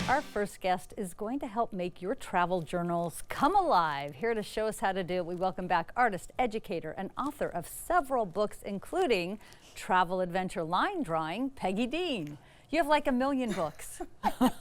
Our first guest is going to help make your travel journals come alive. Here to show us how to do it, we welcome back artist, educator, and author of several books, including Travel Adventure Line Drawing, Peggy Dean. You have like 1 million books. And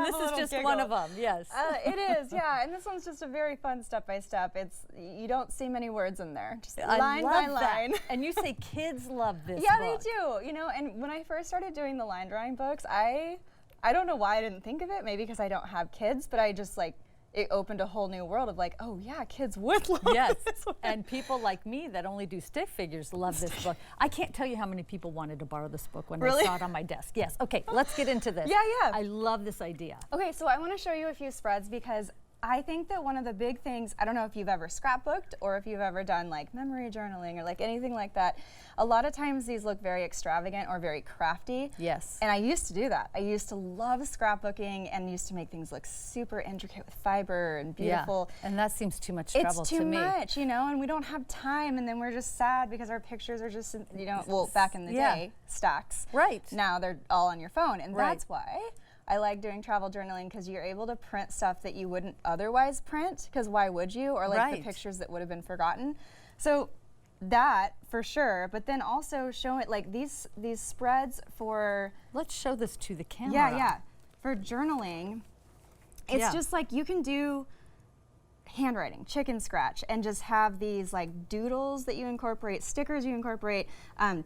this is just one of them, yes. It is, yeah, and this one's just a very fun step-by-step. You don't see many words in there, just line by line. And you say kids love this Yeah, book. they do, you know, and when I first started doing the line drawing books, I don't know why I didn't think of it, maybe because I don't have kids, but I just like, it opened a whole new world of like, oh yeah, kids would love this one. And people like me that only do stick figures love this book. I can't tell you how many people wanted to borrow this book when they saw it on my desk. Yes, okay, let's get into this. Yeah. I love this idea. Okay, so I want to show you a few spreads because I think that one of the big things, I don't know if you've ever scrapbooked or if you've ever done like memory journaling or like anything like that. A lot of times these look very extravagant or very crafty. Yes. And I used to do that. I used to love scrapbooking and used to make things look super intricate with fiber and beautiful. Yeah, and that seems too much trouble it's to me. too much, you know, and we don't have time, and then we're just sad because our pictures are just, you know, well, back in the day, stacks. Right. Now they're all on your phone, and that's why I like doing travel journaling, because you're able to print stuff that you wouldn't otherwise print, because why would you? Or like the pictures that would have been forgotten. So that for sure, but then also show it like these spreads for... Let's show this to the camera. Yeah. For journaling, it's just like you can do handwriting, chicken scratch, and just have these like doodles that you incorporate, stickers you incorporate,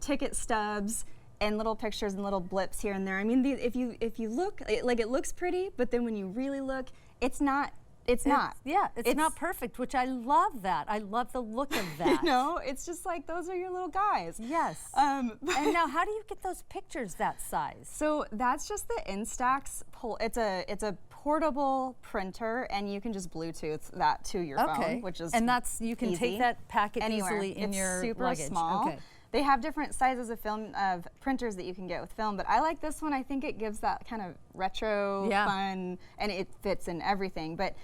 ticket stubs, and little pictures and little blips here and there. I mean, if you look, it looks pretty, but then when you really look, it's not. It's not. Yeah, it's not perfect, which I love that. I love the look of that. You know, it's just like those are your little guys. Yes. And now, how do you get those pictures that size? So that's just the Instax. It's a portable printer, and you can just Bluetooth that to your phone, which is you can take that packet easily in your super luggage. Small. Okay. They have different sizes of film printers that you can get with film, but I like this one. I think it gives that kind of retro fun, and it fits in everything. But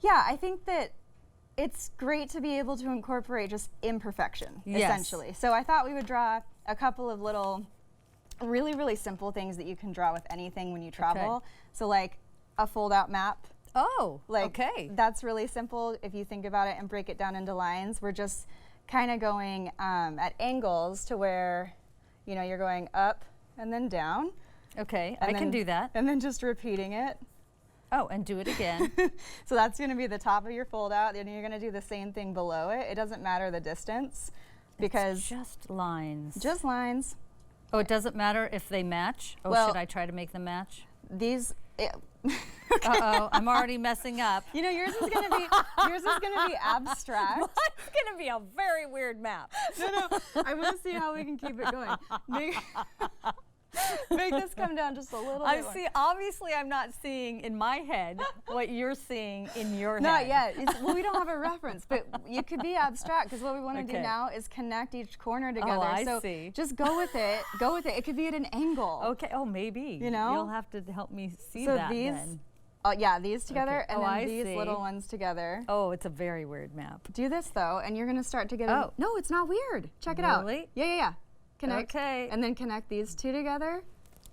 yeah, I think that it's great to be able to incorporate just imperfection, essentially. So I thought we would draw a couple of little really, really simple things that you can draw with anything when you travel. So like a fold-out map. Oh, like, that's really simple if you think about it and break it down into lines. We're just kind of going at angles to where, you know, you're going up and then down. Okay, I can do that. And then just repeating it. Oh, and do it again. So that's going to be the top of your fold out, and you're going to do the same thing below it. It doesn't matter the distance because it's just lines. Just lines. Oh, it doesn't matter if they match? Oh, well, should I try to make them match? These Uh-oh, I'm already messing up. You know, yours is gonna be abstract. Mine's gonna be a very weird map. No, I want to see how we can keep it going. Make this come down just a little bit. Obviously, I'm not seeing in my head what you're seeing in your head. Not yet. Well, we don't have a reference, but you could be abstract, because what we want to do now is connect each corner together. Oh, I so see. Just go with it. Go with it. It could be at an angle. Okay. Oh, maybe. You know, you'll have to help me see so that. These, then. Yeah, these together, and then I these see. little ones together. Oh, it's a very weird map. Do this though, and you're gonna start to get. No, it's not weird. Check it out. Really? Yeah. Connect. Okay. And then connect these two together.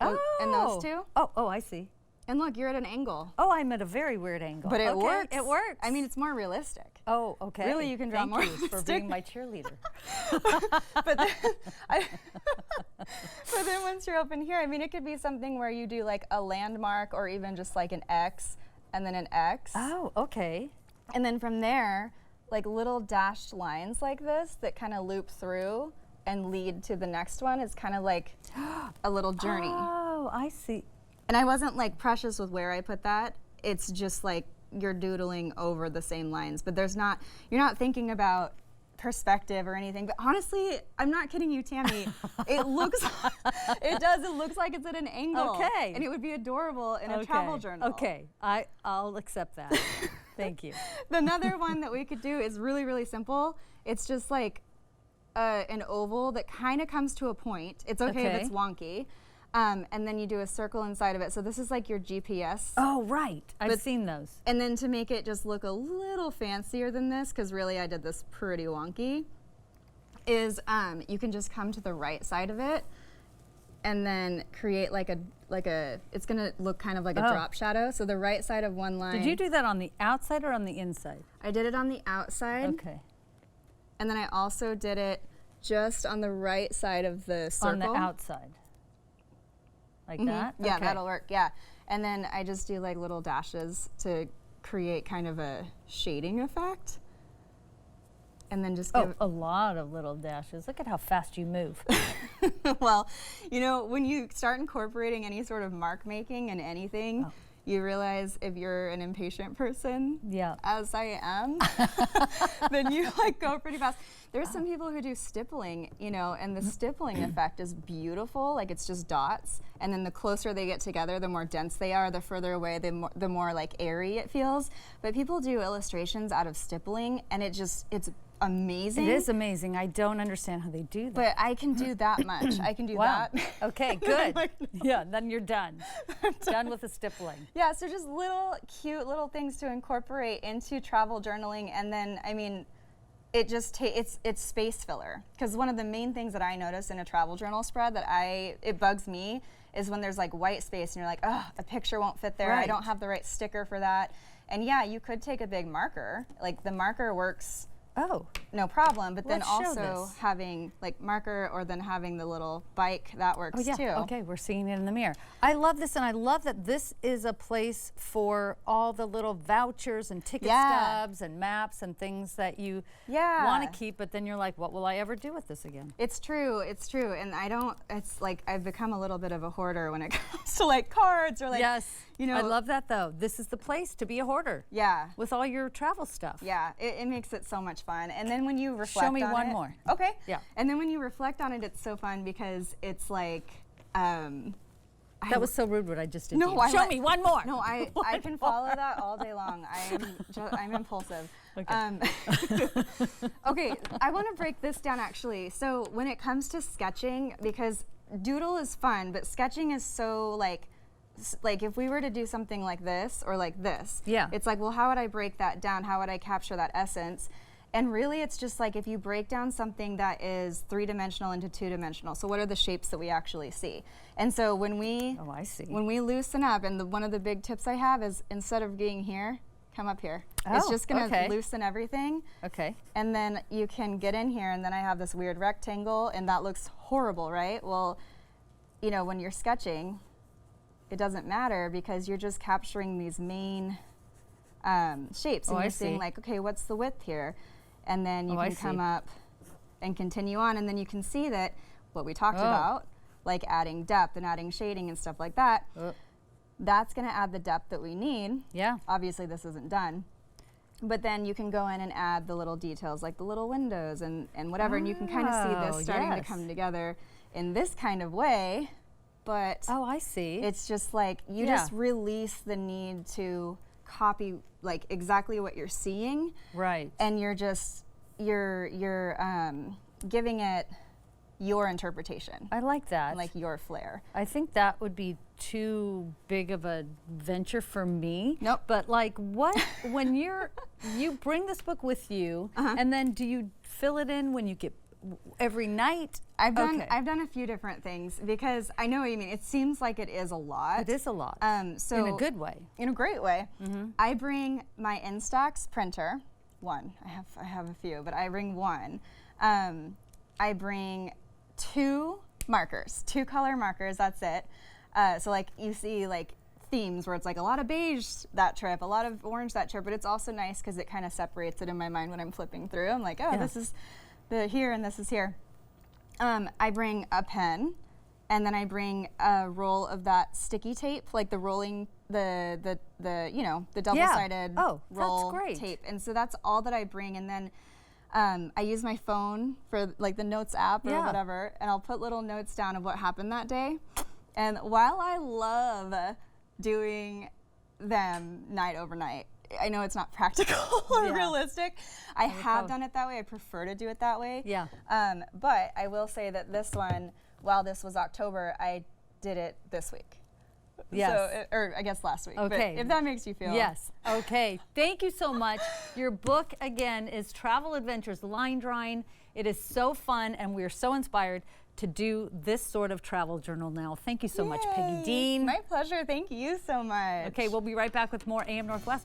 Oh. And those two. Oh, I see. And look, you're at an angle. Oh, I'm at a very weird angle. But it works. It works. I mean, it's more realistic. Oh, okay. Really, you can draw more. Thank you for being my cheerleader. but then once you're open here, I mean, it could be something where you do like a landmark or even just like an X and then an X. Oh, okay. And then from there, like little dashed lines like this that kind of loop through and lead to the next one is kind of like a little journey. Oh, I see. And I wasn't like precious with where I put that. It's just like you're doodling over the same lines, but you're not thinking about perspective or anything. But honestly, I'm not kidding you, Tammy. It looks like it's at an angle. Okay. And it would be adorable in a travel journal. Okay, I'll accept that. Thank you. Another one that we could do is really, really simple. It's just like an oval that kind of comes to a point. It's okay if it's wonky. And then you do a circle inside of it. So this is like your GPS. Oh, right. I've seen those. And then to make it just look a little fancier than this, because really I did this pretty wonky, is you can just come to the right side of it and then create like a, it's gonna look kind of like a drop shadow. So the right side of one line. Did you do that on the outside or on the inside? I did it on the outside. Okay. And then I also did it just on the right side of the circle. On the outside. Like that? Yeah, okay. that'll work, yeah. And then I just do like little dashes to create kind of a shading effect. And then just give a lot of little dashes. Look at how fast you move. Well, you know, when you start incorporating any sort of mark making in anything, you realize if you're an impatient person, as I am, then you like go pretty fast. There's some people who do stippling, you know, and the stippling effect is beautiful. Like it's just dots, and then the closer they get together, the more dense they are. The further away, the more like airy it feels. But people do illustrations out of stippling, and it's amazing. It is amazing. I don't understand how they do that. But I can do that much. I can do that. Okay, good. Yeah, then you're done. Done with the stippling. Yeah, so just little cute little things to incorporate into travel journaling, and then I mean, it just it's space filler. Because one of the main things that I notice in a travel journal spread that it bugs me is when there's like white space and you're like, oh, a picture won't fit there. I don't have the right sticker for that. And yeah, you could take a big marker. Like the marker works. Oh. No problem, but then also having like marker or then having the little bike, that works too. Okay, we're seeing it in the mirror. I love this, and I love that this is a place for all the little vouchers and ticket stubs and maps and things that you want to keep, but then you're like, what will I ever do with this again? It's true, and it's like I've become a little bit of a hoarder when it comes to like cards or like, you know. I love that though. This is the place to be a hoarder. Yeah. With all your travel stuff. Yeah, it makes it so much fun. And then when you reflect Show me on one it, more. Okay. Yeah. And then when you reflect on it, it's so fun because it's like, that was so rude what I just did. No, show me one more. No, I can follow that all day long. I'm impulsive. Okay. Okay, I want to break this down actually. So when it comes to sketching, because doodle is fun, but sketching is so like if we were to do something like this or like this, it's like, well, how would I break that down? How would I capture that essence? And really, it's just like if you break down something that is 3-dimensional into 2-dimensional. So what are the shapes that we actually see? And so when we when we loosen up, and one of the big tips I have is instead of being here, come up here. It's just gonna loosen everything. Okay. And then you can get in here, and then I have this weird rectangle, and that looks horrible, right? Well, you know, when you're sketching, it doesn't matter because you're just capturing these main shapes, and you're seeing like, okay, what's the width here? And then you can come up and continue on, and then you can see that what we talked about, like adding depth and adding shading and stuff like that, that's going to add the depth that we need. Yeah. Obviously, this isn't done. But then you can go in and add the little details, like the little windows and whatever, and you can kind of see this starting to come together in this kind of way. But I see. It's just like you just release the need to copy like exactly what you're seeing, right? And you're just you're giving it your interpretation. I like that. And like your flair. I think that would be too big of a venture for me. Nope. But like what when you bring this book with you, and then do you fill it in when you get every night? I've done a few different things because I know what you mean. It seems like it is a lot. It is a lot. So in a good way. In a great way. I bring my Instax printer. One. I have a few, but I bring one. I bring 2 markers, 2 color markers. That's it. So like you see like themes where it's like a lot of beige that trip, a lot of orange that trip, but it's also nice because it kind of separates it in my mind when I'm flipping through. I'm like, oh, this is the here and this is here. I bring a pen, and then I bring a roll of that sticky tape, like the rolling, the you know, the double-sided roll tape. And so that's all that I bring. And then I use my phone for like the notes app or whatever, and I'll put little notes down of what happened that day. And while I love doing them night over night, I know it's not practical or realistic. I have done it that way. I prefer to do it that way. Yeah. But I will say that this one, while this was October, I did it this week. Yes. So, or I guess last week. Okay. But if that makes you feel. Yes. Okay. Thank you so much. Your book, again, is Travel Adventures Line Drawing. It is so fun, and we are so inspired to do this sort of travel journal now. Thank you so much, Peggy Dean. My pleasure. Thank you so much. Okay, we'll be right back with more AM Northwest.